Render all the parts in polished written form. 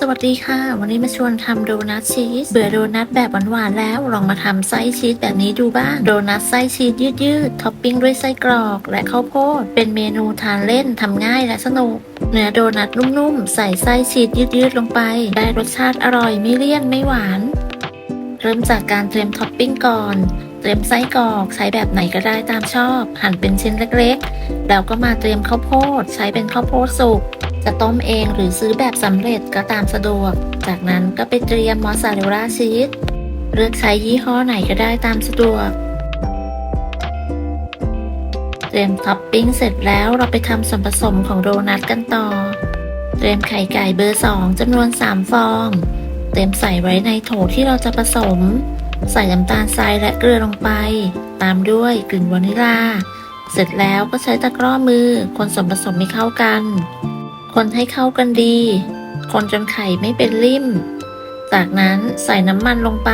สวัสดีค่ะวันนี้มาชวนทำโดนัทชีสเบื่อโดนัทแบบหวานๆแล้วลองมาทำไส้ชีสแบบนี้ดูบ้างโดนัทไส้ชีสยืดๆท็อปปิ้งด้วยไส้กรอกและข้าวโพดเป็นเมนูทานเล่นทำง่ายและสนุกเนื้อโดนัทนุ่มๆใส่ไส้ชีสยืดๆลงไปได้รสชาติอร่อยไม่เลี่ยนไม่หวานเริ่มจากการเตรียมท็อปปิ้งก่อนเตรียมไส้กรอกใช้แบบไหนก็ได้ตามชอบหั่นเป็นชิ้นเล็กๆแล้วก็มาเตรียมข้าวโพดใช้เป็นข้าวโพดสุกจะต้มเองหรือซื้อแบบสำเร็จก็ตามสะดวกจากนั้นก็ไปเตรียมมอสซาเรลล่าชีสเลือกใช้ยี่ห้อไหนก็ได้ตามสะดวกเตรียมท็อปปิ้งเสร็จแล้วเราไปทำส่วนผสมของโดนัทกันต่อเตรียมไข่ไก่เบอร์2จำนวน3ฟองเตรียมใส่ไว้ในโถที่เราจะผสมใส่น้ำตาลทรายและเกลือลงไปตามด้วยกลิ่นวานิลลาเสร็จแล้วก็ใช้ตะกร้อมือคนส่วนผสมให้เข้ากันคนให้เข้ากันดีคนจนไข่ไม่เป็นริ่มจากนั้นใส่น้ำมันลงไป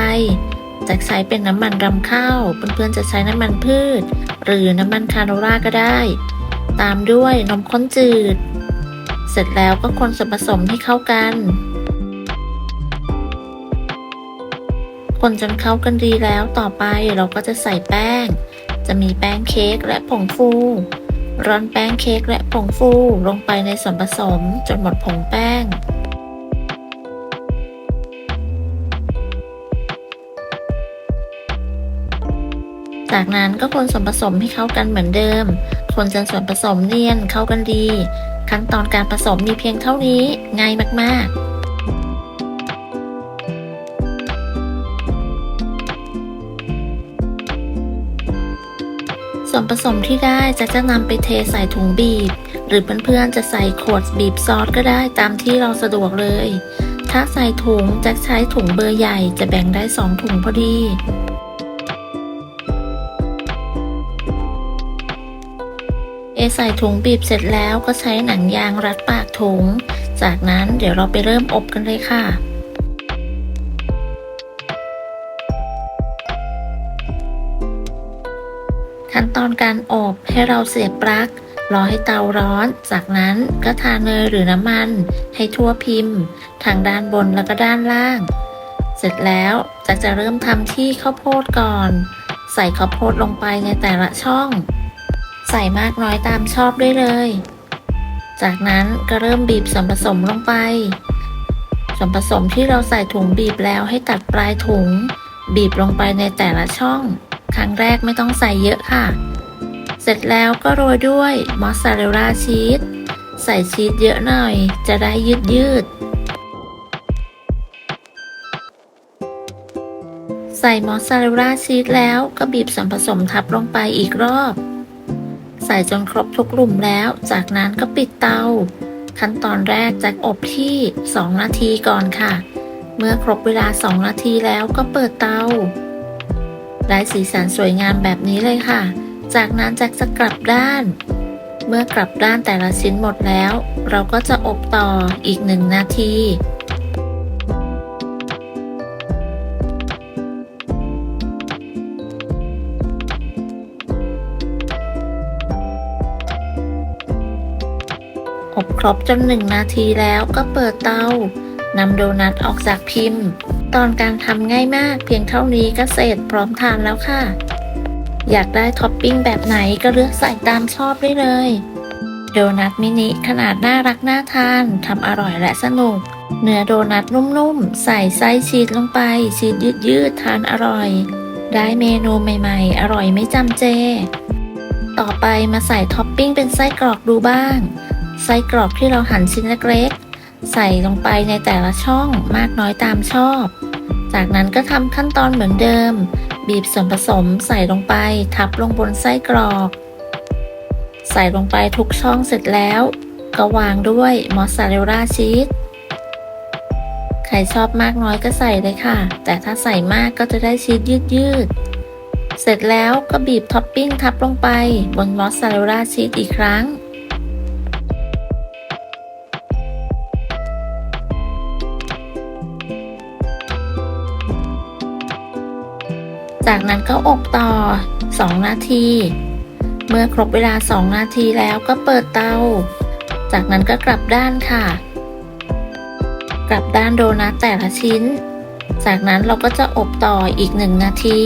จะใช้เป็นน้ำมันรำข้าวเพื่อนๆจะใช้น้ำมันพืชหรือน้ำมันคาโนล่าก็ได้ตามด้วยนมข้นจืดเสร็จแล้วก็คนส่วนผสมให้เข้ากันคนจนเข้ากันดีแล้วต่อไปเราก็จะใส่แป้งจะมีแป้งเค้กและผงฟูร่อนแป้งเค้กและผงฟูลงไปในส่วนผสมจนหมดผงแป้งจากนั้นก็คนส่วนผสมให้เข้ากันเหมือนเดิมคนจนส่วนผสมเนียนเข้ากันดีขั้นตอนการผสมมีเพียงเท่านี้ง่ายมากๆส่วนผสมที่ได้จะนำไปเทใส่ถุงบีบหรือเพื่อนๆจะใส่ขวดบีบซอสก็ได้ตามที่เราสะดวกเลยถ้าใส่ถุงจะใช้ถุงเบอร์ใหญ่จะแบ่งได้2ถุงพอดีใส่ถุงบีบเสร็จแล้วก็ใช้หนังยางรัดปากถุงจากนั้นเดี๋ยวเราไปเริ่มอบกันเลยค่ะขั้นตอนการอบให้เราเสียบปลั๊กรอให้เตาร้อนจากนั้นก็ทาเนยหรือน้ำมันให้ทั่วพิมพ์ทางด้านบนแล้วก็ด้านล่างเสร็จแล้วจะเริ่มทำที่ข้าวโพดก่อนใส่ข้าวโพดลงไปในแต่ละช่องใส่มากน้อยตามชอบได้เลยจากนั้นก็เริ่มบีบส่วนผสมลงไปส่วนผสมที่เราใส่ถุงบีบแล้วให้ตัดปลายถุงบีบลงไปในแต่ละช่องครั้งแรกไม่ต้องใส่เยอะค่ะเสร็จแล้วก็โรยด้วยมอสซาเรลล่าชีสใส่ชีสเยอะหน่อยจะได้ยืดใส่มอสซาเรลล่าชีสแล้วก็บีบส่วนผสมทับลงไปอีกรอบใส่จนครบทุกกลุ่มแล้วจากนั้นก็ปิดเตาขั้นตอนแรกจะอบที่2นาทีก่อนค่ะเมื่อครบเวลา2นาทีแล้วก็เปิดเตาได้สีสันสวยงามแบบนี้เลยค่ะจากนั้นจะกลับด้านเมื่อกลับด้านแต่ละชิ้นหมดแล้วเราก็จะอบต่ออีก1นาทีอบครบจน1นาทีแล้วก็เปิดเตานำโดนัทออกจากพิมพ์ตอนการทำง่ายมากเพียงเท่านี้ก็เสร็จพร้อมทานแล้วค่ะอยากได้ท็อปปิ้งแบบไหนก็เลือกใส่ตามชอบได้เลยโดนัทมินิขนาดน่ารักน่าทานทำอร่อยและสนุกเนื้อโดนัทนุ่มๆใส่ไส้ชีสลงไปชีสยืดๆทานอร่อยได้เมนูใหม่ๆอร่อยไม่จำเจต่อไปมาใส่ท็อปปิ้งเป็นไส้กรอกดูบ้างไส้กรอกที่เราหั่นชิ้นเล็กๆใส่ลงไปในแต่ละช่องมากน้อยตามชอบจากนั้นก็ทำขั้นตอนเหมือนเดิมบีบส่วนผสมใส่ลงไปทับลงบนไส้กรอกใส่ลงไปทุกช่องเสร็จแล้วก็วางด้วยมอสซาเรลล่าชีสใครชอบมากน้อยก็ใส่เลยค่ะแต่ถ้าใส่มากก็จะได้ชีสยืดเสร็จแล้วก็บีบท็อปปิ้งทับลงไปบนมอสซาเรลล่าชีสอีกครั้งจากนั้นก็อบต่อ2นาทีเมื่อครบเวลา2นาทีแล้วก็เปิดเตาจากนั้นก็กลับด้านค่ะ กลับด้านโดนัทแต่ละชิ้น จากนั้นเราก็จะอบต่ออีก1 นาที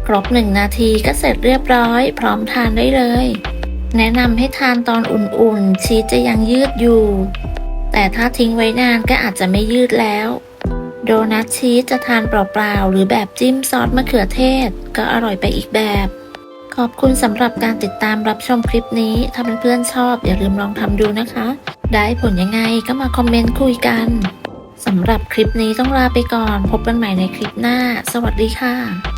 ครบ1 นาทีก็เสร็จเรียบร้อยพร้อมทานได้เลย แนะนำให้ทานตอนอุ่นๆชีสจะยังยืดอยู่ แต่ถ้าทิ้งไว้นานก็อาจจะไม่ยืดแล้ว โดนัทชีสจะทานเปล่าๆหรือแบบจิ้มซอสมะเขือเทศก็อร่อยไปอีกแบบ ขอบคุณสำหรับการติดตามรับชมคลิปนี้ถ้าเพื่อนๆชอบอย่าลืมลองทำดูนะคะ ได้ผลยังไงก็มาคอมเมนต์คุยกันสำหรับคลิปนี้ต้องลาไปก่อนพบกันใหม่ในคลิปหน้าสวัสดีค่ะ